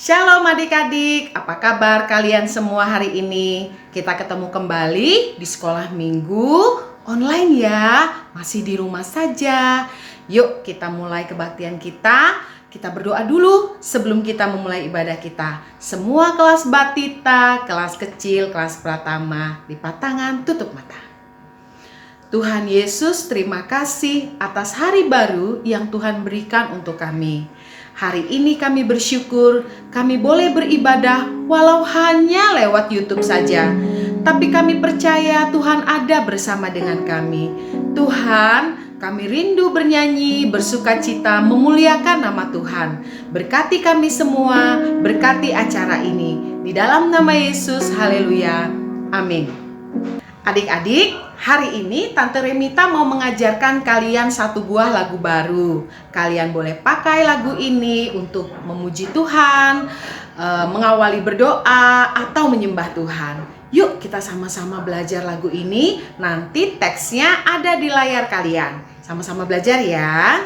Shalom adik-adik, apa kabar kalian semua hari ini? Kita ketemu kembali di sekolah minggu online ya, masih di rumah saja. Yuk kita mulai kebaktian kita. Kita berdoa dulu sebelum kita memulai ibadah kita. Semua kelas batita, kelas kecil, kelas pratama, lipat tangan, tutup mata. Tuhan Yesus, terima kasih atas hari baru yang Tuhan berikan untuk kami. Hari ini kami bersyukur kami boleh beribadah walau hanya lewat YouTube saja. Tapi kami percaya Tuhan ada bersama dengan kami. Tuhan, kami rindu bernyanyi, bersukacita, memuliakan nama Tuhan. Berkati kami semua, berkati acara ini. Di dalam nama Yesus, haleluya, amin. Adik-adik, hari ini Tante Remita mau mengajarkan kalian satu buah lagu baru. Kalian boleh pakai lagu ini untuk memuji Tuhan, mengawali berdoa, atau menyembah Tuhan. Yuk kita sama-sama belajar lagu ini. Nanti teksnya ada di layar kalian. Sama-sama belajar ya.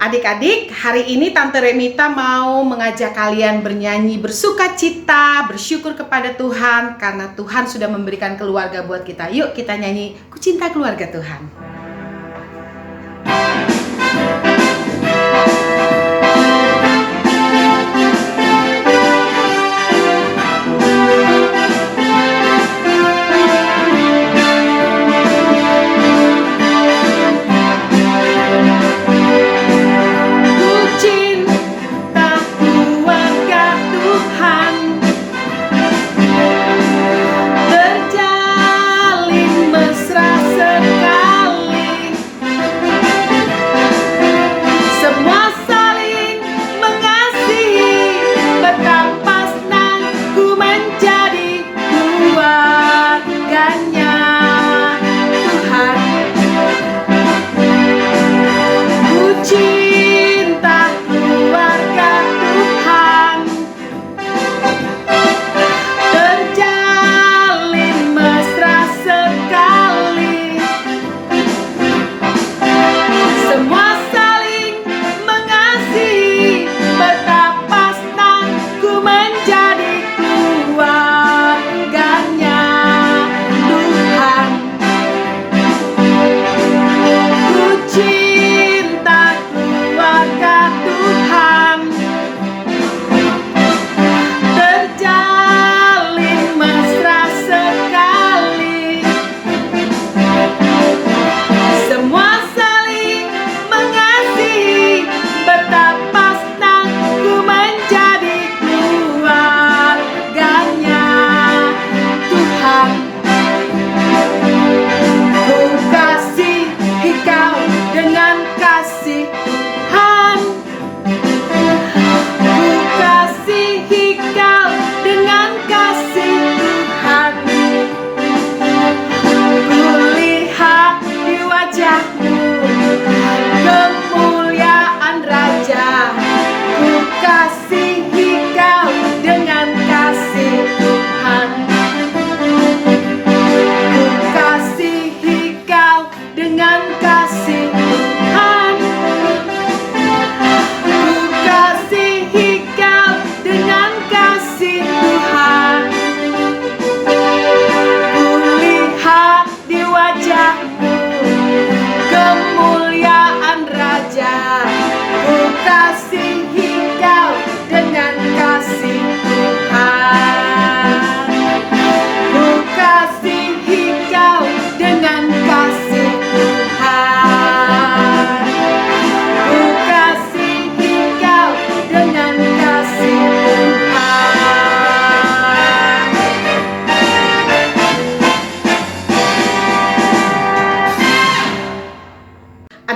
Adik-adik, hari ini Tante Remita mau mengajak kalian bernyanyi bersukacita, bersyukur kepada Tuhan karena Tuhan sudah memberikan keluarga buat kita. Yuk kita nyanyi, Ku Cinta Keluarga Tuhan. Terjalin mesra sekali.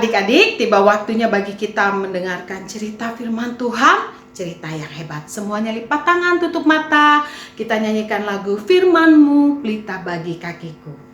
Adik-adik, tiba waktunya bagi kita mendengarkan cerita firman Tuhan, cerita yang hebat. Semuanya lipat tangan, tutup mata. Kita nyanyikan lagu Firman-Mu, pelita bagi kakiku.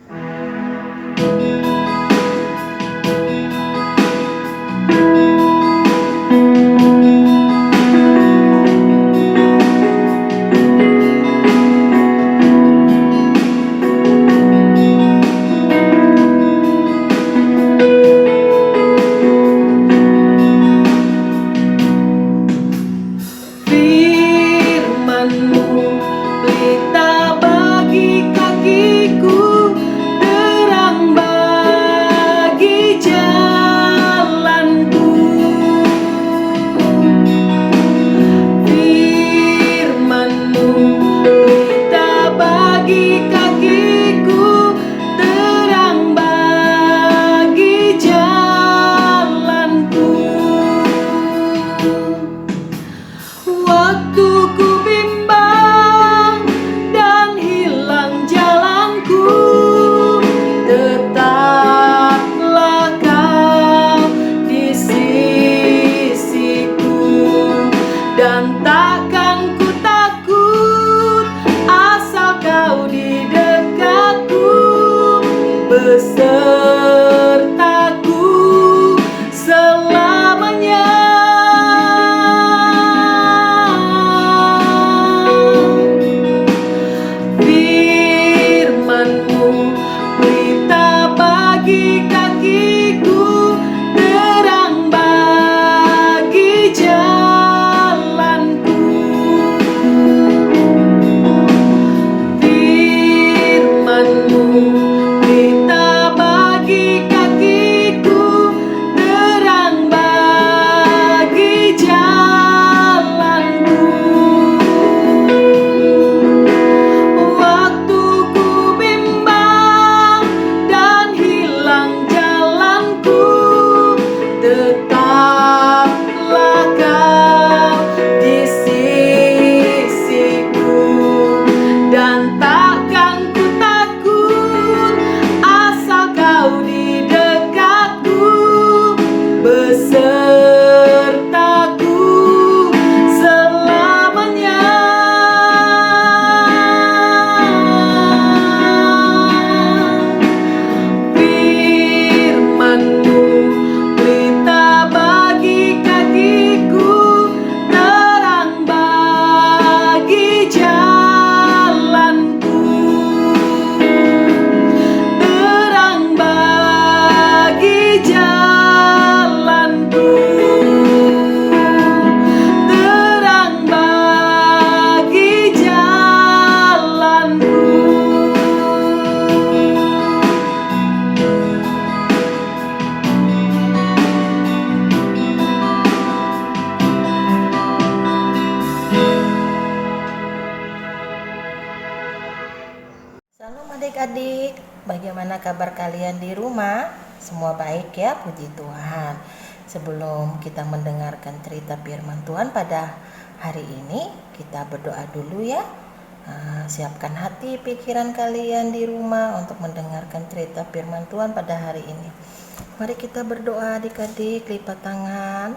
Besertaku selamanya. Firman-Mu, pelita bagi kakiku, terang bagi jalanku. Firman-Mu, pelita bagi kakiku, terang bagi jalanku. Waktu ku bimbang dan hilang jalanku, tetaplah Kau di sisiku, dan takkan ku takut asal Kau di dekatku, besertaku selamanya. Firman-Mu, pelita bagi kakiku, terang bagi jalanku. Terang bagi jalanku, terang bagi jalanku. Salam adik-adik, bagaimana kabar kalian di rumah? Semua baik ya, puji Tuhan. Sebelum kita mendengarkan cerita firman Tuhan pada hari ini, kita berdoa dulu ya. Siapkan hati pikiran kalian di rumah untuk mendengarkan cerita firman Tuhan pada hari ini. Mari kita berdoa adik-adik, lipat tangan,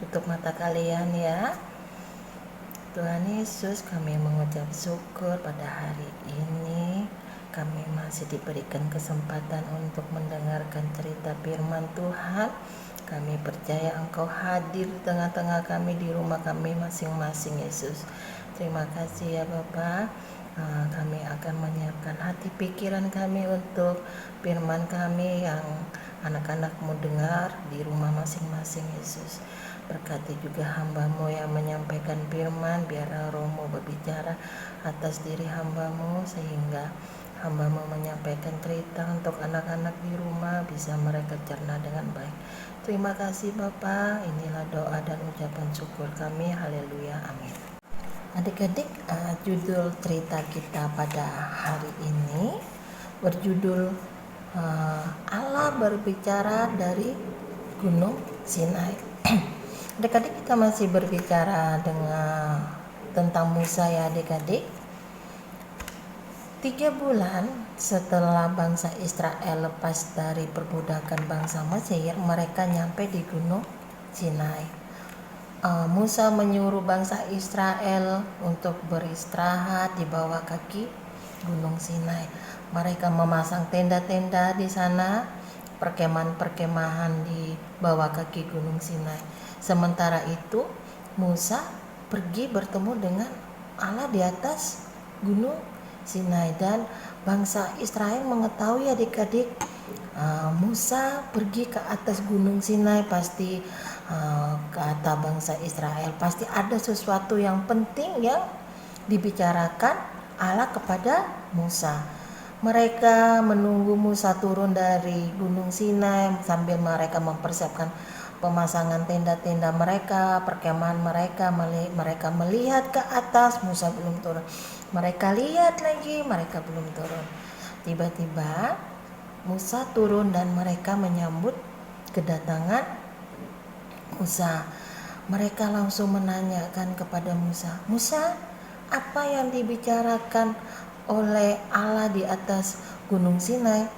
tutup mata kalian ya. Tuhan Yesus, kami mengucap syukur pada hari ini. Kami masih diberikan kesempatan untuk mendengarkan cerita firman Tuhan. Kami percaya Engkau hadir di tengah-tengah kami, di rumah kami masing-masing, Yesus. Terima kasih ya Bapa. Kami akan menyiapkan hati pikiran kami untuk firman kami yang anak-anak-Mu dengar di rumah masing-masing, Yesus. Berkati juga hamba-Mu yang menyampaikan firman, biarlah Roh-Mu berbicara atas diri hamba-Mu, sehingga hamba-Mu menyampaikan cerita untuk anak-anak di rumah, bisa mereka cerna dengan baik. Terima kasih Bapa, inilah doa dan ucapan syukur kami, haleluya, amin. Adik-adik, judul cerita kita pada hari ini berjudul Allah berbicara dari Gunung Sinai. Adik-adik, kita masih berbicara tentang Musa ya adik-adik. 3 bulan setelah bangsa Israel lepas dari perbudakan bangsa Mesir, mereka nyampe di Gunung Sinai. Musa menyuruh bangsa Israel untuk beristirahat di bawah kaki Gunung Sinai. Mereka memasang tenda-tenda di sana, perkemahan-perkemahan di bawah kaki Gunung Sinai. Sementara itu, Musa pergi bertemu dengan Allah di atas Gunung Sinai, dan bangsa Israel mengetahui, adik-adik, Musa pergi ke atas Gunung Sinai, pasti kata bangsa Israel pasti ada sesuatu yang penting yang dibicarakan Allah kepada Musa. Mereka menunggu Musa turun dari Gunung Sinai sambil mereka mempersiapkan pemasangan tenda-tenda mereka, perkemahan mereka. Mereka melihat ke atas, Musa belum turun. Mereka lihat lagi, mereka belum turun. Tiba-tiba Musa turun dan mereka menyambut kedatangan Musa. Mereka langsung menanyakan kepada Musa, "Musa, apa yang dibicarakan oleh Allah di atas Gunung Sinai?"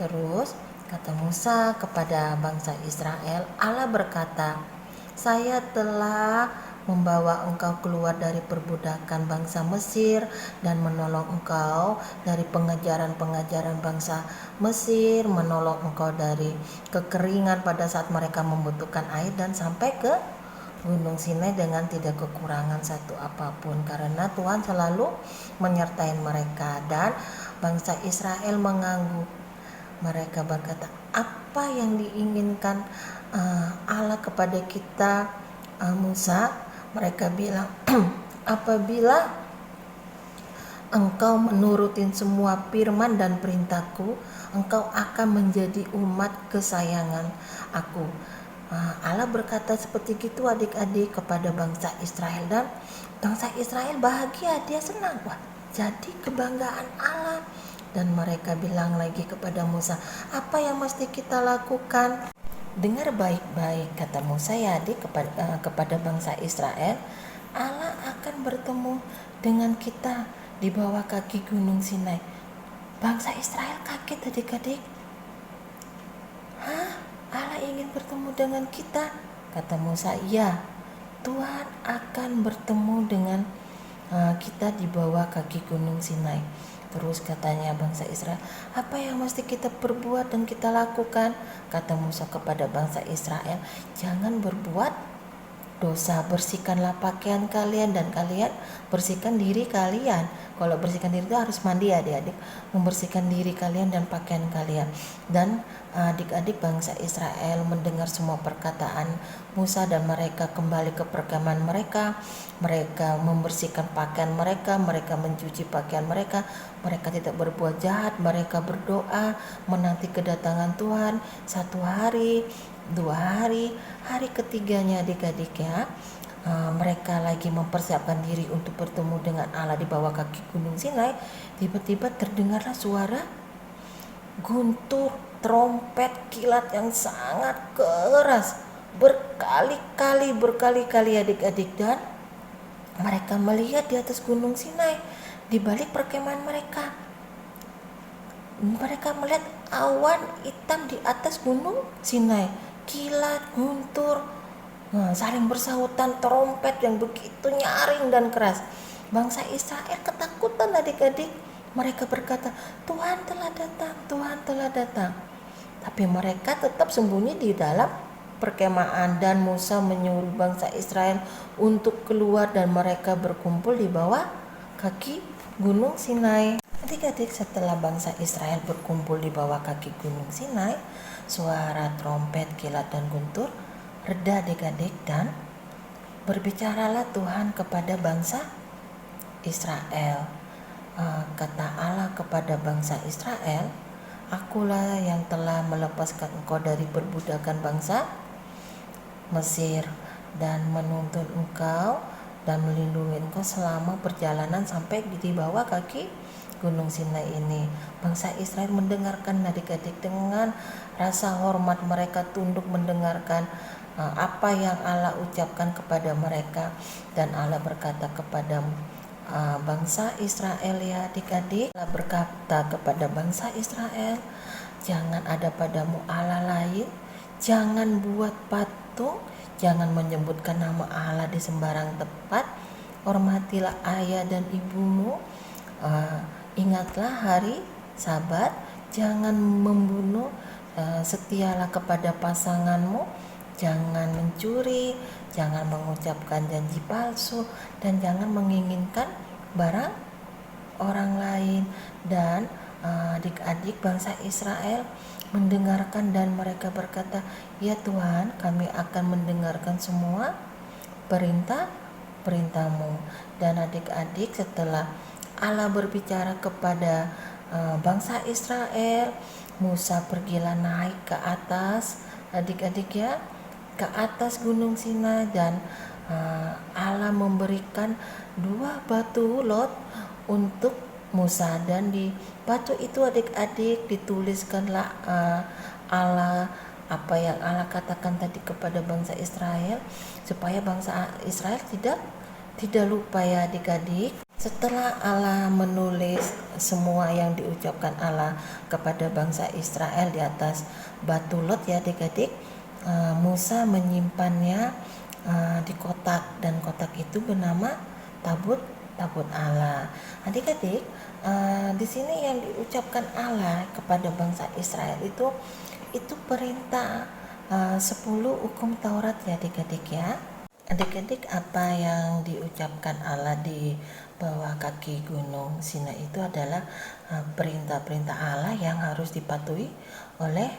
Terus kata Musa kepada bangsa Israel, Allah berkata, "Saya telah membawa engkau keluar dari perbudakan bangsa Mesir dan menolong engkau dari pengejaran-pengejaran bangsa Mesir, menolong engkau dari kekeringan pada saat mereka membutuhkan air, dan sampai ke Gunung Sinai dengan tidak kekurangan satu apapun, karena Tuhan selalu menyertai mereka." Dan bangsa Israel mengangguk. Mereka berkata, "Apa yang diinginkan Allah kepada kita, Musa?" Mereka bilang, "Apabila engkau menurutin semua firman dan perintahku, engkau akan menjadi umat kesayangan aku." Allah berkata seperti itu, adik-adik, kepada bangsa Israel, dan bangsa Israel bahagia, dia senang. Wah, jadi kebanggaan Allah. Dan mereka bilang lagi kepada Musa, "Apa yang mesti kita lakukan?" Dengar baik-baik kata Musa, ya adik, kepada bangsa Israel, Allah akan bertemu dengan kita di bawah kaki Gunung Sinai. Bangsa Israel kaget, adik-adik. "Hah? Allah ingin bertemu dengan kita?" Kata Musa, "Ya, Tuhan akan bertemu dengan kita di bawah kaki Gunung Sinai." Terus katanya bangsa Israel, "Apa yang mesti kita perbuat dan kita lakukan?" Kata Musa kepada bangsa Israel, "Jangan berbuat dosa, bersihkanlah pakaian kalian dan kalian bersihkan diri kalian." Kalau bersihkan diri itu harus mandi, adik-adik, membersihkan diri kalian dan pakaian kalian. Dan adik-adik bangsa Israel mendengar semua perkataan Musa dan mereka kembali ke perkemahan mereka. Mereka membersihkan pakaian mereka, mereka mencuci pakaian mereka, mereka tidak berbuat jahat, mereka berdoa menanti kedatangan Tuhan. 1 hari, 2 hari, hari ketiganya, adik-adik, ya, mereka lagi mempersiapkan diri untuk bertemu dengan Allah di bawah kaki Gunung Sinai. Tiba-tiba terdengarlah suara guntur, trompet, kilat yang sangat keras, berkali-kali adik-adik, dan mereka melihat di atas Gunung Sinai, di balik perkemahan mereka. Mereka melihat awan hitam di atas Gunung Sinai, kilat, guntur, saling bersahutan, trompet yang begitu nyaring dan keras. Bangsa Israel ketakutan, adik-adik. Mereka berkata, "Tuhan telah datang, Tuhan telah datang." Tapi mereka tetap sembunyi di dalam perkemahan, dan Musa menyuruh bangsa Israel untuk keluar dan mereka berkumpul di bawah kaki Gunung Sinai. Adik-adik, setelah bangsa Israel berkumpul di bawah kaki Gunung Sinai, suara trompet, kilat, dan guntur reda, adik-adik, dan berbicaralah Tuhan kepada bangsa Israel. Kata Allah kepada bangsa Israel, "Akulah yang telah melepaskan engkau dari perbudakan bangsa Mesir dan menuntun engkau dan melindungi engkau selama perjalanan sampai di bawah kaki Gunung Sinai ini." Bangsa Israel mendengarkan, adik-adik, dengan rasa hormat. Mereka tunduk mendengarkan apa yang Allah ucapkan kepada mereka. Dan Allah berkata kepada bangsa Israel ya adik-adik. Allah berkata kepada bangsa Israel, jangan ada padamu Allah lain, jangan buat patung, jangan menyebutkan nama Allah di sembarang tempat, hormatilah ayah dan ibumu, ingatlah hari Sabat, jangan membunuh, setialah kepada pasanganmu, jangan mencuri, jangan mengucapkan janji palsu, dan jangan menginginkan barang orang lain. Dan adik-adik bangsa Israel mendengarkan dan mereka berkata, ya Tuhan, kami akan mendengarkan semua perintah-perintahmu. Dan adik-adik, setelah Allah berbicara kepada bangsa Israel, Musa pergilah naik ke atas, adik-adik ya, ke atas Gunung Sinai, dan Allah memberikan 2 batu lot untuk Musa, dan di batu itu adik-adik dituliskanlah Allah, apa yang Allah katakan tadi kepada bangsa Israel, supaya bangsa Israel tidak lupa ya adik-adik. Setelah Allah menulis semua yang diucapkan Allah kepada bangsa Israel di atas batu lot ya adik-adik, Musa menyimpannya di kotak, dan kotak itu bernama tabut Allah. Adik-adik, di sini yang diucapkan Allah kepada bangsa Israel itu perintah 10 hukum Taurat ya adik-adik ya. Adik-adik, apa yang diucapkan Allah di bawah kaki Gunung Sinai itu adalah perintah-perintah Allah yang harus dipatuhi oleh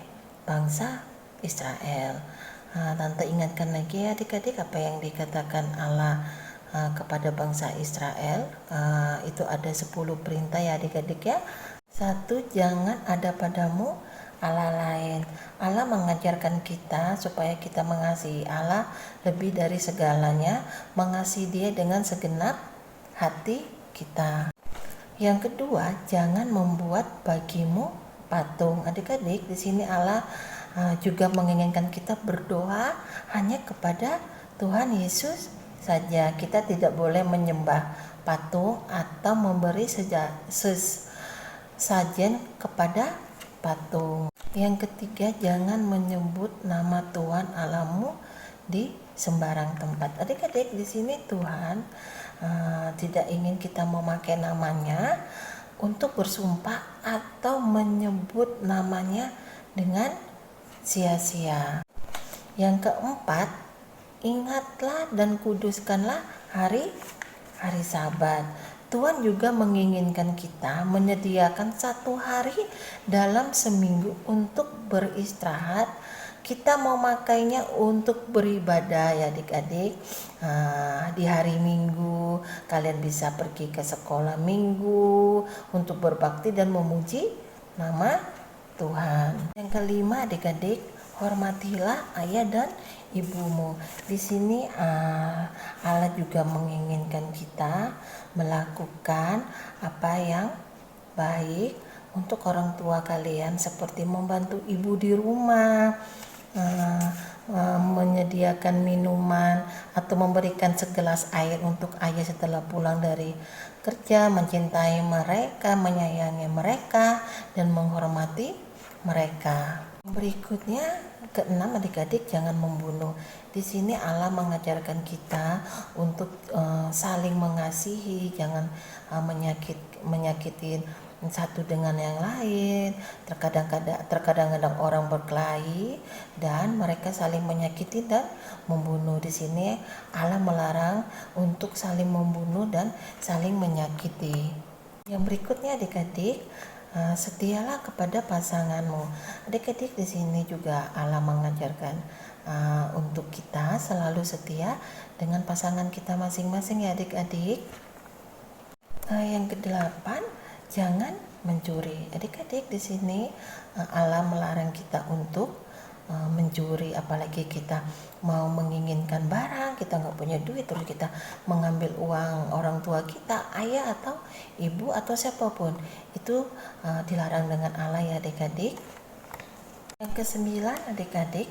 bangsa Israel. Tante ingatkan lagi ya adik-adik, apa yang dikatakan Allah kepada bangsa Israel. Itu ada 10 perintah ya adik-adik ya. 1, jangan ada padamu Allah lain. Allah mengajarkan kita supaya kita mengasihi Allah lebih dari segalanya, mengasihi Dia dengan segenap hati kita. Yang kedua, jangan membuat bagimu patung. Adik-adik, di sini Allah juga menginginkan kita berdoa hanya kepada Tuhan Yesus saja. Kita tidak boleh menyembah patung atau memberi sajen kepada patung. Yang ketiga, jangan menyebut nama Tuhan Allahmu di sembarang tempat. Adik-adik, di sini Tuhan tidak ingin kita memakai namanya untuk bersumpah atau menyebut namanya dengan sia-sia. Yang keempat, ingatlah dan kuduskanlah hari Sabat. Tuhan juga menginginkan kita menyediakan 1 hari dalam seminggu untuk beristirahat. Kita mau makainya untuk beribadah ya adik-adik. Di hari Minggu kalian bisa pergi ke sekolah minggu untuk berbakti dan memuji nama Tuhan. Yang kelima adik-adik, hormatilah ayah dan ibumu. Di sini Allah juga menginginkan kita melakukan apa yang baik untuk orang tua kalian, seperti membantu ibu di rumah, menyediakan minuman atau memberikan segelas air untuk ayah setelah pulang dari kerja, mencintai mereka, menyayangi mereka, dan menghormati mereka. Berikutnya, keenam adik-adik, jangan membunuh. Di sini Allah mengajarkan kita untuk saling mengasihi, jangan menyakitin satu dengan yang lain. Terkadang orang berkelahi dan mereka saling menyakiti dan membunuh. Di sini Allah melarang untuk saling membunuh dan saling menyakiti. Yang berikutnya adik-adik, setialah kepada pasanganmu. Adik-adik, di sini juga Allah mengajarkan untuk kita selalu setia dengan pasangan kita masing-masing ya adik-adik. Yang kedelapan, jangan mencuri. Adik-adik, di sini Allah melarang kita untuk mencuri, apalagi kita mau menginginkan barang, kita nggak punya duit terus kita mengambil uang orang tua kita, ayah atau ibu atau siapapun, itu dilarang dengan Allah ya adik-adik. Yang kesembilan adik-adik,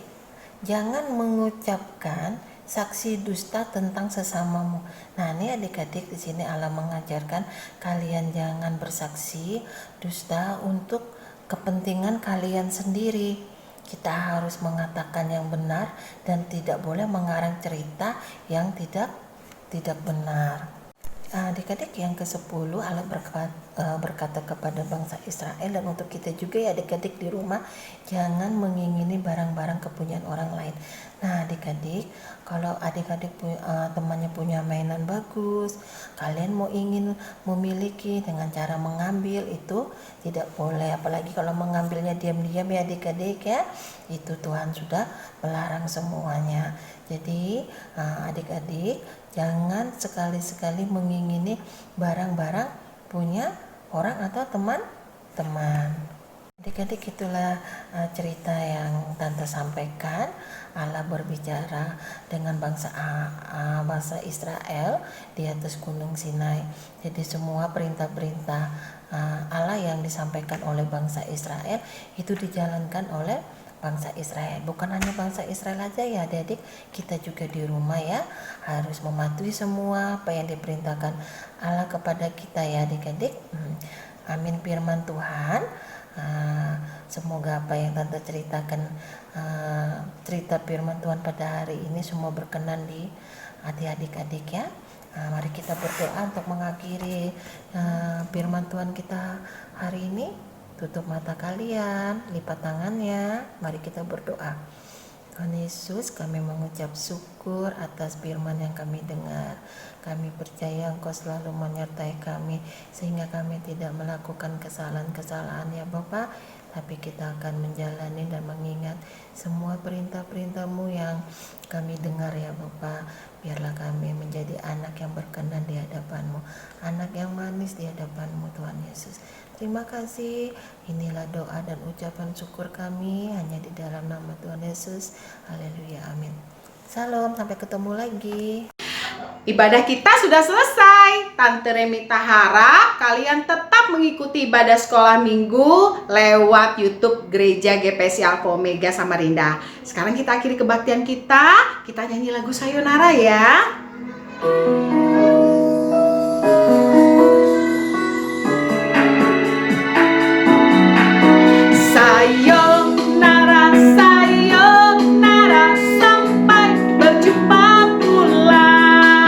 jangan mengucapkan saksi dusta tentang sesamamu. Nah, ini adik-adik di sini Allah mengajarkan kalian jangan bersaksi dusta untuk kepentingan kalian sendiri. Kita harus mengatakan yang benar dan tidak boleh mengarang cerita yang tidak benar. Adik-adik yang ke-10 Allah berkata kepada bangsa Israel dan untuk kita juga ya adik-adik di rumah, jangan mengingini barang-barang kepunyaan orang lain. Nah adik-adik, kalau adik-adik temannya punya mainan bagus, kalian mau ingin memiliki dengan cara mengambil, itu tidak boleh. Apalagi kalau mengambilnya diam-diam ya adik-adik ya, itu Tuhan sudah melarang semuanya. Jadi adik-adik jangan sekali-sekali mengingini barang-barang punya orang atau teman-teman. Adik-adik, itulah cerita yang Tante sampaikan. Allah berbicara dengan bangsa Israel di atas Gunung Sinai. Jadi semua perintah-perintah Allah yang disampaikan oleh bangsa Israel itu dijalankan oleh bangsa Israel. Bukan hanya bangsa Israel aja ya adik-adik, kita juga di rumah ya harus mematuhi semua apa yang diperintahkan Allah kepada kita ya adik-adik. Amin firman Tuhan. Semoga apa yang Tante ceritakan, cerita firman Tuhan pada hari ini semua berkenan di hati adik-adik ya. Mari kita berdoa untuk mengakhiri firman Tuhan kita hari ini. Tutup mata kalian, lipat tangannya, mari kita berdoa. Tuhan Yesus, kami mengucap syukur atas firman yang kami dengar. Kami percaya Engkau selalu menyertai kami sehingga kami tidak melakukan kesalahan-kesalahan ya Bapak, tapi kita akan menjalani dan mengingat semua perintah-perintah-Mu yang kami dengar ya Bapak. Biarlah kami menjadi anak yang berkenan di hadapan-Mu, anak yang manis di hadapan-Mu Tuhan Yesus. Terima kasih. Inilah doa dan ucapan syukur kami hanya di dalam nama Tuhan Yesus. Haleluya, amin. Salam, sampai ketemu lagi. Ibadah kita sudah selesai. Tante Remita harap kalian tetap mengikuti ibadah sekolah minggu lewat YouTube Gereja GPSI Alpha Omega Samarinda. Sekarang kita akhiri kebaktian kita. Kita nyanyi lagu Sayonara ya. Sayonara, sayonara, sampai berjumpa pulang.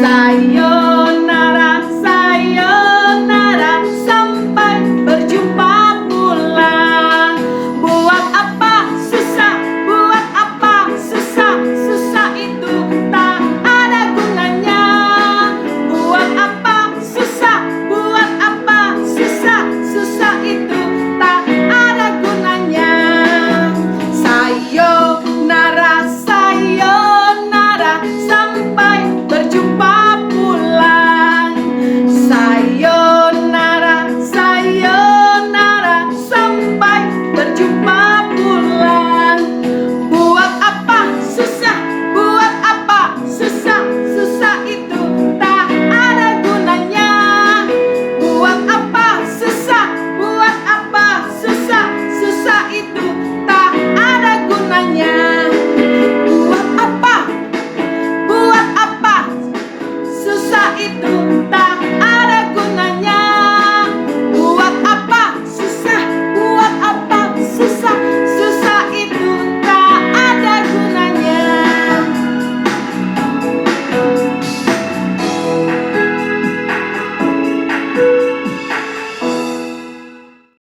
Sayonara, sayonara, sampai berjumpa pulang. Buat apa susah, buat apa susah, susah itu tak ada gunanya. Buat apa susah, buat apa susah, susah itu tak ada gunanya. Sayonara, sayonara, sampai berjumpa pulang. Sayonara, sayonara, sampai berjumpa pulang. Buat apa susah, buat apa susah, susah itu tak ada gunanya. Buat apa susah, buat apa susah, susah itu tak ada gunanya. Buat apa susah itu